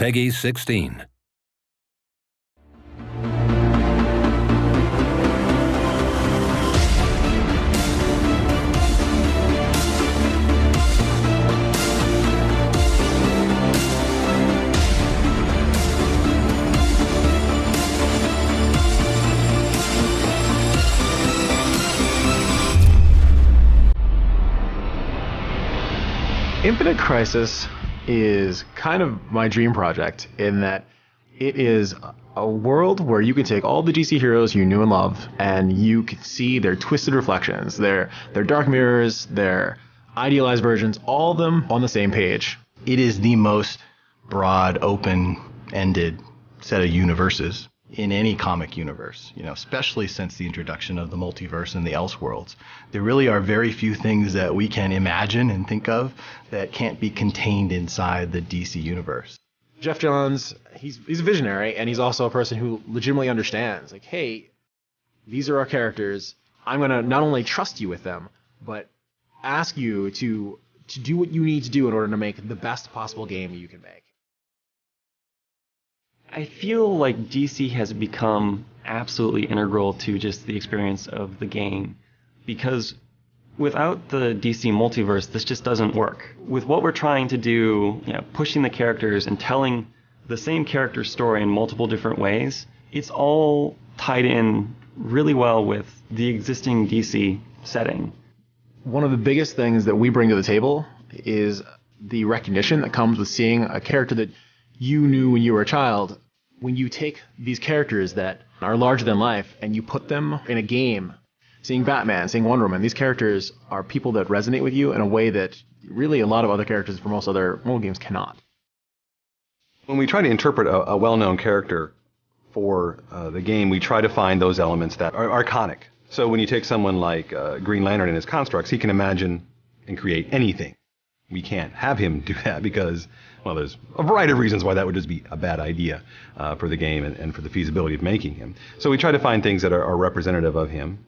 Peggy 16. Infinite Crisis is kind of my dream project in that it is a world where you can take all the DC heroes you knew and loved and you can see their twisted reflections, their dark mirrors, their idealized versions, all of them on the same page. It is the most broad, open-ended set of universes in any comic universe, especially since the introduction of the multiverse and the Elseworlds. There really are very few things that we can imagine and think of that can't be contained inside the DC universe. Jeff Johns, he's a visionary, and he's also a person who legitimately understands, like, hey, these are our characters. I'm going to not only trust you with them, but ask you to do what you need to do in order to make the best possible game you can make. I feel like DC has become absolutely integral to just the experience of the game, because without the DC multiverse, this just doesn't work. With what we're trying to do, pushing the characters and telling the same character story in multiple different ways, it's all tied in really well with the existing DC setting. One of the biggest things that we bring to the table is the recognition that comes with seeing a character that you knew when you were a child. When you take these characters that are larger than life and you put them in a game, seeing Batman, seeing Wonder Woman, these characters are people that resonate with you in a way that really a lot of other characters from most other mobile games cannot. When we try to interpret a well-known character for the game, we try to find those elements that are iconic. So when you take someone like Green Lantern and his constructs, he can imagine and create anything. We can't have him do that because, well, there's a variety of reasons why that would just be a bad idea for the game and for the feasibility of making him. So we try to find things that are representative of him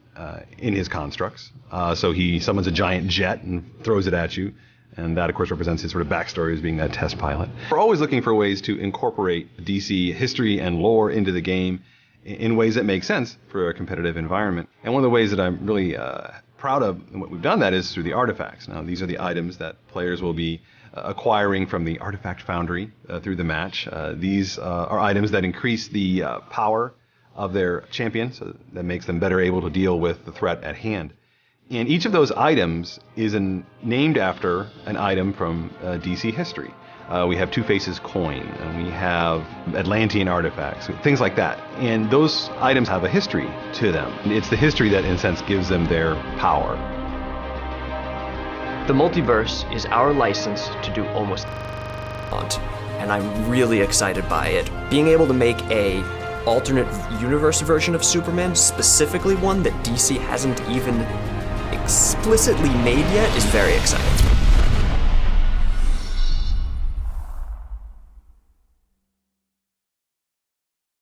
in his constructs. So he summons a giant jet and throws it at you, and that, of course, represents his sort of backstory as being that test pilot. We're always looking for ways to incorporate DC history and lore into the game in ways that make sense for a competitive environment. And one of the ways that I'm really proud of and what we've done that is through the artifacts. Now, these are the items that players will be acquiring from the Artifact Foundry through the match. These are items that increase the power of their champion, so that makes them better able to deal with the threat at hand. And each of those items is named after an item from DC history. We have Two-Face's coin, and we have Atlantean artifacts, things like that. And those items have a history to them. It's the history that, in a sense, gives them their power. The multiverse is our license to do almost and I'm really excited by it. Being able to make a alternate universe version of Superman, specifically one that DC hasn't even explicitly made yet, is very exciting.